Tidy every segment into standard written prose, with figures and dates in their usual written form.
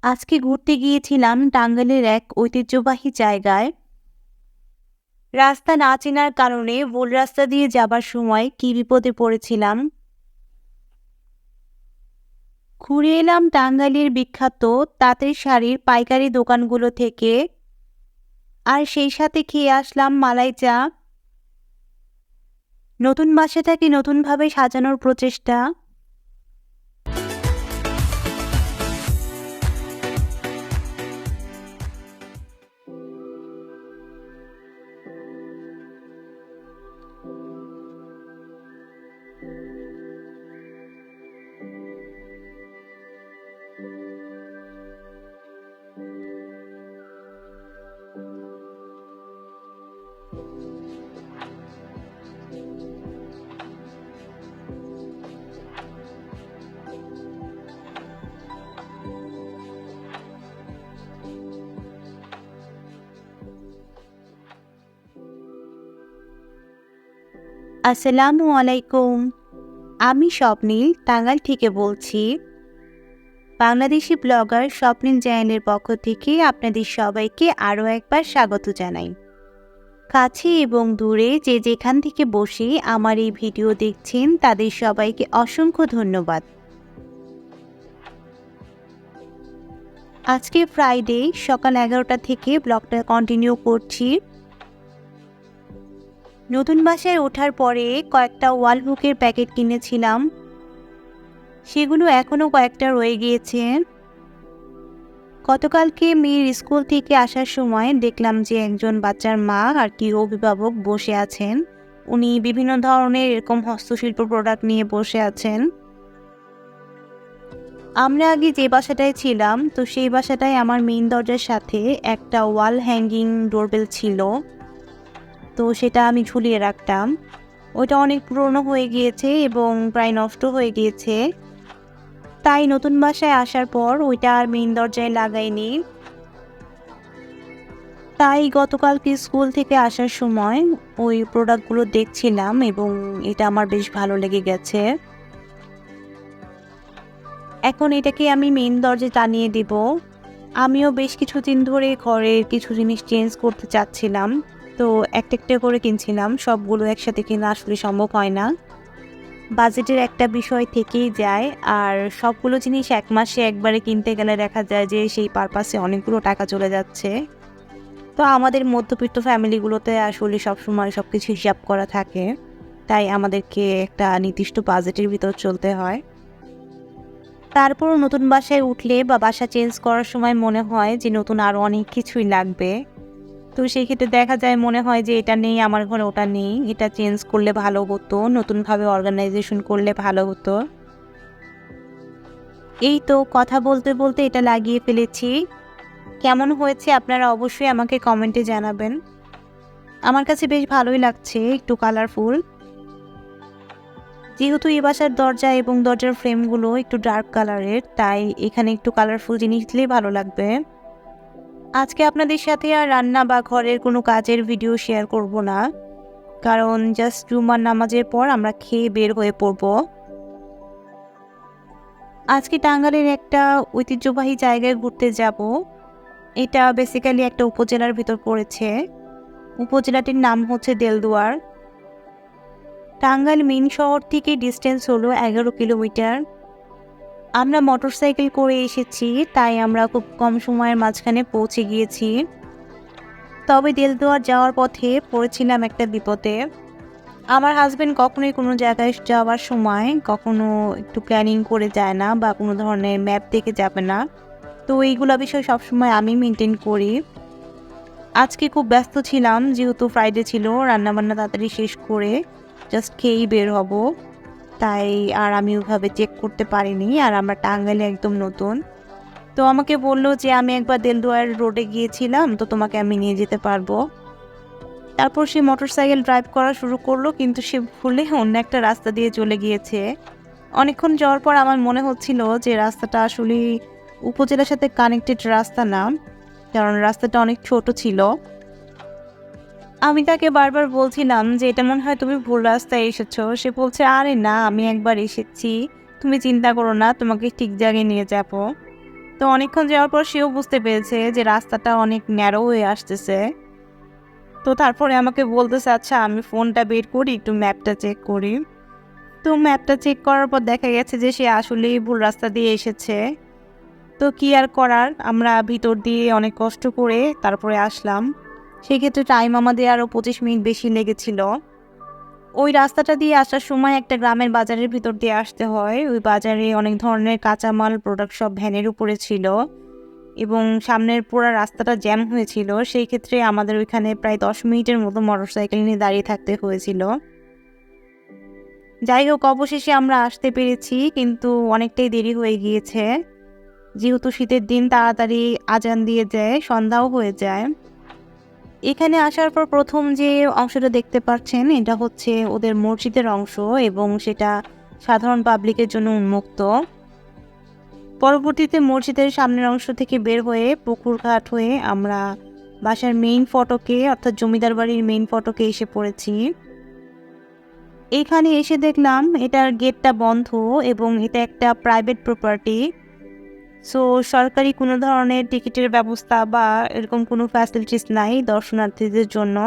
আজকে ঘুরতে গিয়েছিলাম টাঙ্গাইলের এক ঐতিহ্যবাহী জায়গায়। রাস্তা না চেনার কারণে ভুল রাস্তা দিয়ে যাবার সময় কি বিপদে পড়েছিলাম। ঘুরে এলাম টাঙ্গাইলের বিখ্যাত তাঁতের শাড়ির পাইকারি দোকানগুলো থেকে, আর সেই সাথে খেয়ে আসলাম মালাই চা। নতুন বাসাটাকে নতুনভাবে সাজানোর প্রচেষ্টা। আসসালামু আলাইকুম। আমি স্বপ্নীল টাঙ্গাইল থেকে বলছি। বাংলাদেশি ব্লগার স্বপ্নীল চ্যানেলের পক্ষ থেকে আপনাদের সবাইকে আরও একবার স্বাগত জানাই। কাছে এবং দূরে যে যেখান থেকে বসে আমার এই ভিডিও দেখছেন তাদের সবাইকে অসংখ্য ধন্যবাদ। আজকে ফ্রাইডে সকাল 11টা থেকে ব্লগটা কন্টিনিউ করছি। নতুন বাসায় ওঠার পরে কয়েকটা ওয়াল হুকের প্যাকেট কিনেছিলাম, সেগুলো এখনও কয়েকটা রয়ে গিয়েছে। গতকালকে মেয়ের স্কুল থেকে আসার সময় দেখলাম যে একজন বাচ্চার মা আর কি অভিভাবক বসে আছেন। উনি বিভিন্ন ধরনের এরকম হস্তশিল্প প্রোডাক্ট নিয়ে বসে আছেন। আমরা আগে যে বাসাটায় ছিলাম, তো সেই বাসাটায় আমার মেইন দরজার সাথে একটা ওয়াল হ্যাঙ্গিং ডোরবেল ছিল, তো সেটা আমি ঝুলিয়ে রাখতাম। ওইটা অনেক পুরনো হয়ে গিয়েছে এবং প্রায় নষ্ট হয়ে গিয়েছে, তাই নতুন বাসায় আসার পর ওইটা আর মেইন দরজায় লাগাইনি। তাই গতকালকে স্কুল থেকে আসার সময় ওই প্রোডাক্টগুলো দেখছিলাম এবং এটা আমার বেশ ভালো লেগে গেছে। এখন এটাকে আমি মেইন দরজায় টানিয়ে দিব। আমিও বেশ কিছুদিন ধরে ঘরের কিছু জিনিস চেঞ্জ করতে চাচ্ছিলাম, তো একটা একটা করে কিনছিলাম। সবগুলো একসাথে কেনা আসলে সম্ভব হয় না, বাজেটের একটা বিষয় থেকেই যায়। আর সবগুলো জিনিস এক মাসে একবারে কিনতে গেলে দেখা যায় যে সেই পারপাসে অনেকগুলো টাকা চলে যাচ্ছে। তো আমাদের মধ্যবিত্ত ফ্যামিলিগুলোতে আসলে সবসময় সব কিছু হিসাব করা থাকে, তাই আমাদেরকে একটা নির্দিষ্ট বাজেটের ভিতর চলতে হয়। তারপরও নতুন বাসায় উঠলে বা বাসা চেঞ্জ করার সময় মনে হয় যে নতুন আরও অনেক কিছুই লাগবে। তো সেই ক্ষেত্রে দেখা যায় মনে হয় যে এটা নেই আমার ঘরে, ওটা নেই, এটা চেঞ্জ করলে ভালো হতো, নতুনভাবে অর্গানাইজেশন করলে ভালো হতো। এই তো কথা বলতে বলতে এটা লাগিয়ে ফেলেছি। কেমন হয়েছে আপনারা অবশ্যই আমাকে কমেন্টে জানাবেন। আমার কাছে বেশ ভালোই লাগছে, একটু কালারফুল। যেহেতু এই বাসার দরজা এবং দরজার ফ্রেমগুলো একটু ডার্ক কালারের, তাই এখানে একটু কালারফুল জিনিস দিলেই ভালো লাগবে। আজকে আপনাদের সাথে আর রান্না বা ঘরের কোনো কাজের ভিডিও শেয়ার করব না, কারণ জাস্ট জুমার নামাজের পর আমরা খেয়ে বের হয়ে পড়ব। আজকে টাঙ্গাইলের একটা ঐতিহ্যবাহী জায়গায় ঘুরতে যাব। এটা বেসিক্যালি একটা উপজেলার ভিতর পড়েছে। উপজেলাটির নাম হচ্ছে দেলদুয়ার। টাঙ্গাইল মেইন শহর থেকে ডিস্টেন্স হলো 11 কিলোমিটার। আমরা মোটরসাইকেল করে এসেছি, তাই আমরা খুব কম সময়ের মাঝখানে পৌঁছে গিয়েছি। তবে দেলদুয়ার যাওয়ার পথে পড়েছিলাম একটা বিপদে। আমার হাজবেন্ড কখনোই কোনো জায়গায় যাওয়ার সময় কখনো একটু প্ল্যানিং করে যায় না বা কোনো ধরনের ম্যাপ দেখে যাবে না, তো এইগুলো বিষয় সবসময় আমি মেনটেন করি। আজকে খুব ব্যস্ত ছিলাম, যেহেতু ফ্রাইডে ছিল, রান্নাবান্না তাড়াতাড়ি শেষ করে জাস্ট খেয়েই বের হব, তাই আর আমি ওইভাবে চেক করতে পারিনি। আর আমরা টাঙ্গাইলে একদম নতুন, তো আমাকে বললো যে আমি একবার দেলদুয়ার রোডে গিয়েছিলাম, তো তোমাকে আমি নিয়ে যেতে পারবো। তারপর সে মোটরসাইকেল ড্রাইভ করা শুরু করলো, কিন্তু সে ভুলে অন্য একটা রাস্তা দিয়ে চলে গিয়েছে। অনেকক্ষণ যাওয়ার পর আমার মনে হচ্ছিল যে রাস্তাটা আসলে উপজেলার সাথে কানেক্টেড রাস্তা না, কারণ রাস্তাটা অনেক ছোট ছিল। আমি তাকে বারবার বলছিলাম যে এটা মনে হয় তুমি ভুল রাস্তায় এসেছো। সে বলছে আরে না, আমি একবার এসেছি, তুমি চিন্তা করো না, তোমাকে ঠিক জায়গায় নিয়ে যাব। তো অনেকক্ষণ যাওয়ার পর সেও বুঝতে পেরেছে যে রাস্তাটা অনেক ন্যারো হয়ে আসতেছে। তো তারপরে আমাকে বলতেছে, আচ্ছা আমি ফোনটা বের করি, একটু ম্যাপটা চেক করি। তো ম্যাপটা চেক করার পর দেখা গেছে যে সে আসলেই ভুল রাস্তা দিয়ে এসেছে। তো কি আর করার, আমরা ভিতর দিয়ে অনেক কষ্ট করে তারপরে আসলাম। সেক্ষেত্রে টাইম আমাদের আরও 25 মিনিট বেশি লেগেছিল। ওই রাস্তাটা দিয়ে আসার সময় একটা গ্রামের বাজারের ভিতর দিয়ে আসতে হয়। ওই বাজারে অনেক ধরনের কাঁচামাল প্রোডাক্ট সব ভ্যানের উপরে ছিল এবং সামনের পুরো রাস্তাটা জ্যাম হয়েছিল। সেই ক্ষেত্রে আমাদের ওইখানে প্রায় 10 মিনিটের মতো মোটরসাইকেল নিয়ে দাঁড়িয়ে থাকতে হয়েছিল। যাই হোক, অবশেষে আমরা আসতে পেরেছি, কিন্তু অনেকটাই দেরি হয়ে গিয়েছে। যেহেতু শীতের দিন, তাড়াতাড়ি আজান দিয়ে যায়, সন্ধ্যাও হয়ে যায়। এখানে আসার পর প্রথম যে অংশটা দেখতে পাচ্ছেন, এটা হচ্ছে ওদের মসজিদের অংশ এবং সেটা সাধারণ পাবলিকের জন্য উন্মুক্ত। পরবর্তীতে মসজিদের সামনের অংশ থেকে বের হয়ে পুকুরঘাট হয়ে আমরা বাসার মেইন ফটকে, অর্থাৎ জমিদার বাড়ির মেইন ফটকে এসে পড়েছি। এখানে এসে দেখলাম এটার গেটটা বন্ধ এবং এটা একটা প্রাইভেট প্রপার্টি। সো সরকারি কোনো ধরনের টিকিটের ব্যবস্থা বা এরকম কোনো ফ্যাসিলিটিস নাই দর্শনার্থীদের জন্য।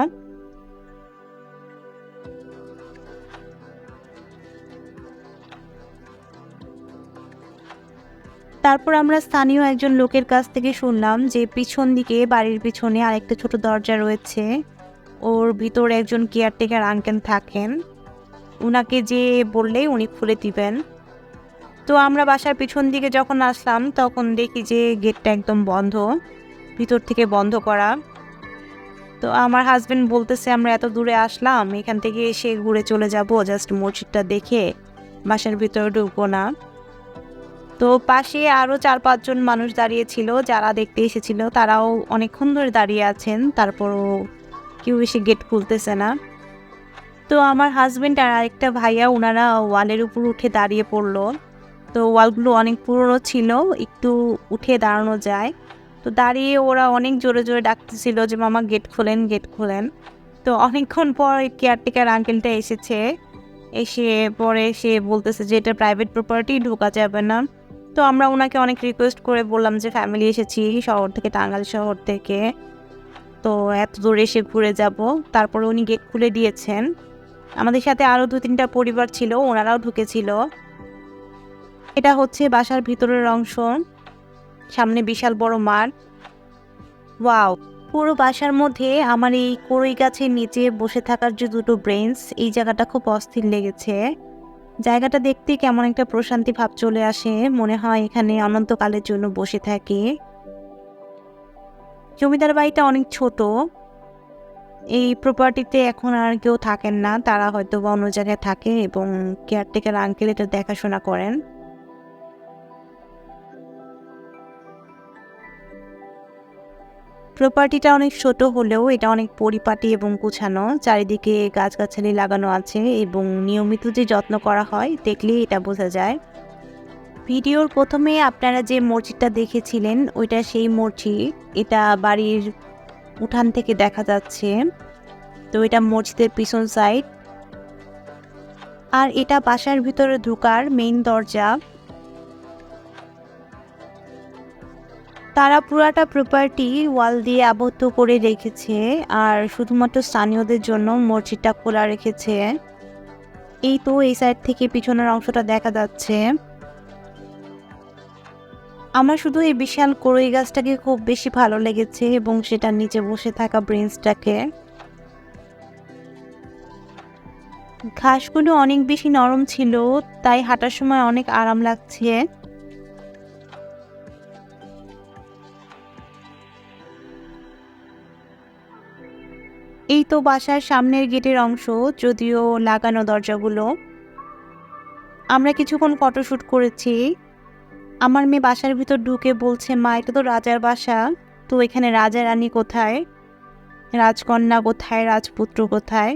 তারপর আমরা স্থানীয় একজন লোকের কাছ থেকে শুনলাম যে পিছন দিকে, বাড়ির পিছনে আরেকটা ছোট দরজা রয়েছে, ওর ভিতরে একজন কেয়ারটেকার আঙ্কেল থাকেন, উনাকে যে বললেই উনি খুলে দিবেন। তো আমরা বাসার পিছন দিকে যখন আসলাম তখন দেখি যে গেটটা একদম বন্ধ, ভিতর থেকে বন্ধ করা। তো আমার হাজবেন্ড বলতেছে, আমরা এত দূরে আসলাম, এখান থেকে এসে ঘুরে চলে যাব, জাস্ট মসজিদটা দেখে বাসার ভিতরে ঢুকবো না। তো পাশে আরও 4-5 জন মানুষ দাঁড়িয়ে ছিল, যারা দেখতে এসেছিল তারাও অনেকক্ষণ ধরে দাঁড়িয়ে আছেন, তারপরও কেউ এসে গেট খুলতেছে না। তো আমার হাজবেন্ড আর আরেকটা ভাইয়া, ওনারা ওয়ালের উপর উঠে দাঁড়িয়ে পড়লো। তো ওয়ালগুলো অনেক পুরনো ছিল, একটু উঠে দাঁড়ানো যায়। তো দাঁড়িয়ে ওরা অনেক জোরে জোরে ডাকতেছিল যে মামা গেট খোলেন, গেট খোলেন। তো অনেকক্ষণ পর কেয়ারটেকার আঙ্কেলটা এসেছে, এসে পরে সে বলতেছে যে এটা প্রাইভেট প্রপার্টি, ঢোকা যাবে না। তো আমরা ওনাকে অনেক রিকোয়েস্ট করে বললাম যে ফ্যামিলি এসেছি শহর থেকে, টাঙ্গাইল শহর থেকে, তো এত দূরে এসে ঘুরে যাব। তারপরে উনি গেট খুলে দিয়েছেন। আমাদের সাথে আরও 2-3টা পরিবার ছিল, ওনারাও ঢুকেছিল। এটা হচ্ছে বাসার ভিতরের অংশ, সামনে বিশাল বড় মাঠ। ওয়াও! পুরো বাসার মধ্যে আমার এই কড়ই গাছের নিচে বসে থাকার যে দুটো ব্রেঞ্চ, এই জায়গাটা খুব অস্থির লেগেছে। জায়গাটা দেখতে কেমন একটা প্রশান্তি ভাব চলে আসে, মনে হয় এখানে অনন্তকালের জন্য বসে থাকি। জমিদার বাড়িটা অনেক ছোট, এই প্রপার্টিতে এখন আর কেউ থাকেন না, তারা হয়তো বা অন্য জায়গায় থাকে এবং কেয়ারটেকার আঙ্কেল এটা দেখাশোনা করেন। প্রপার্টিটা অনেক ছোট হলেও এটা অনেক পরিপাটি এবং গুছানো, চারিদিকে গাছগাছালি লাগানো আছে এবং নিয়মিত যে যত্ন করা হয় দেখলেই এটা বোঝা যায়। ভিডিওর প্রথমে আপনারা যে মসজিদটা দেখেছিলেন ওইটা সেই মসজিদ, এটা বাড়ির উঠান থেকে দেখা যাচ্ছে। তো এটা মসজিদের পিছন সাইড, আর এটা বাসার ভিতরে ঢোকার মেইন দরজা। তারা পুরাটা প্রপার্টি ওয়াল দিয়ে আবদ্ধ করে রেখেছে আর শুধুমাত্র স্থানীয়দের জন্য মসজিদটা খোলা রেখেছে। এই তো এই সাইড থেকে পিছনের অংশটা দেখা যাচ্ছে। আমার শুধু এই বিশাল কড়ই গাছটাকে খুব বেশি ভালো লেগেছে এবং সেটার নিচে বসে থাকা ব্রেঞ্চটাকে। ঘাসগুলো অনেক বেশি নরম ছিল, তাই হাঁটার সময় অনেক আরাম লাগছে। এই তো বাসার সামনের গেটের অংশ, যদিও লাগানো দরজাগুলো। আমরা কিছুক্ষণ ফটোশ্যুট করেছি। আমার মেয়ে বাসার ভিতর ঢুকে বলছে, মা এটা তো রাজার বাসা, তো এখানে রাজা রানী কোথায়, রাজকন্যা কোথায়, রাজপুত্র কোথায়?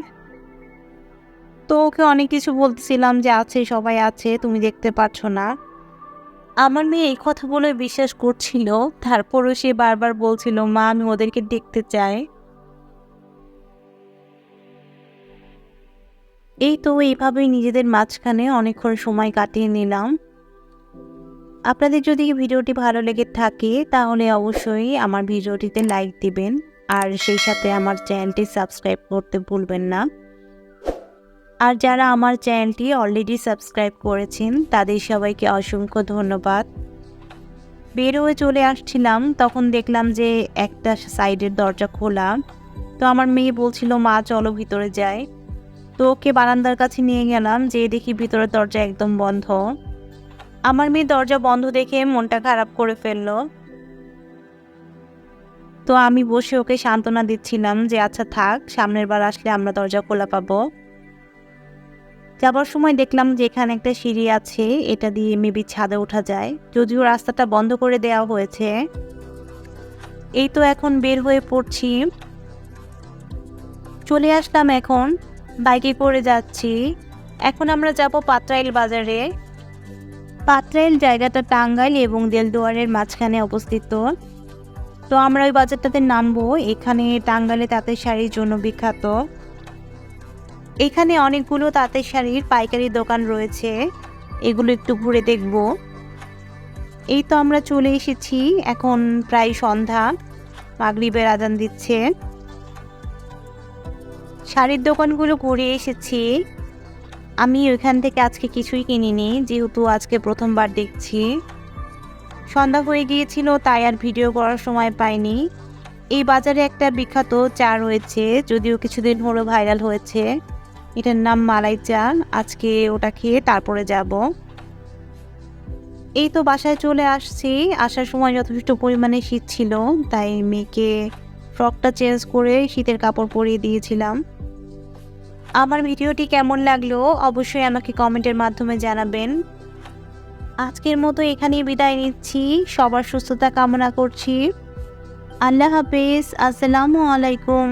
তো ওকে অনেক কিছু বলতেছিলাম যে আছে, সবাই আছে, তুমি দেখতে পাচ্ছ না। আমার মেয়ে এই কথা বলে বিশ্বাস করছিল, তারপরও সে বারবার বলছিল, মা আমি ওদেরকে দেখতে চাই। এই তো এইভাবেই নিজেদের মাঝখানে অনেকক্ষণ সময় কাটিয়ে নিলাম। আপনাদের যদি ভিডিওটি ভালো লেগে থাকে তাহলে অবশ্যই আমার ভিডিওটিতে লাইক দিবেন আর সেই সাথে আমার চ্যানেলটি সাবস্ক্রাইব করতে ভুলবেন না। আর যারা আমার চ্যানেলটি অলরেডি সাবস্ক্রাইব করেছেন তাদের সবাইকে অসংখ্য ধন্যবাদ। বের হয়ে চলে আসছিলাম, তখন দেখলাম যে একটা সাইডের দরজা খোলা। তো আমার মেয়ে বলছিল, মা চলো ভিতরে যাই। তো ওকে বারান্দার কাছে নিয়ে গেলাম, যেয়ে দেখি ভিতরের দরজা একদম বন্ধ। আমার মেয়ে দরজা বন্ধ দেখে মনটা খারাপ করে ফেললো। তো আমি বসে ওকে সান্ত্বনা দিচ্ছিলাম যে আচ্ছা থাক, সামনের বার আসলে আমরা দরজা খোলা পাবো। যাবার সময় দেখলাম যে এখানে একটা সিঁড়ি আছে, এটা দিয়ে মেবি ছাদে ওঠা যায়, যদিও রাস্তাটা বন্ধ করে দেওয়া হয়েছে। এই তো এখন বের হয়ে পড়ছি, চলে আসলাম, এখন বাইকে করে যাচ্ছি। এখন আমরা যাব পাত্রাইল বাজারে। পাত্রাইল জায়গাটা টাঙ্গাইল এবং দেলদুয়ারের মাঝখানে অবস্থিত। তো আমরা ওই বাজারটাতে নামবো। এখানে টাঙ্গাইলে তাঁতের শাড়ির জন্য বিখ্যাত। এখানে অনেকগুলো তাঁতের শাড়ির পাইকারি দোকান রয়েছে, এগুলো একটু ঘুরে দেখব। এই তো আমরা চলে এসেছি, এখন প্রায় সন্ধ্যা, মাগরিবের আজান দিচ্ছে। শাড়ির দোকানগুলো ঘুরে এসেছি। আমি ওইখান থেকে আজকে কিছুই কিনিনি, যেহেতু আজকে প্রথমবার দেখছি। সন্ধ্যা হয়ে গিয়েছিল তাই আর ভিডিও করার সময় পাইনি। এই বাজারে একটা বিখ্যাত চা রয়েছে, যদিও কিছুদিন হলো ভাইরাল হয়েছে, এটার নাম মালাই চা। আজকে ওটা খেয়ে তারপরে যাব। এই তো বাসায় চলে আসছি। আসার সময় যথেষ্ট পরিমাণে শীত ছিল, তাই মেয়েকে ফ্রকটা চেঞ্জ করে শীতের কাপড় পরিয়ে দিয়েছিলাম। আমার ভিডিওটি কেমন লাগলো অবশ্যই আমাকে কমেন্টের মাধ্যমে জানাবেন। আজকের মতো এখানেই বিদায় নিচ্ছি, সবার সুস্থতা কামনা করছি। আল্লাহ হাফেজ, আসসালামু আলাইকুম।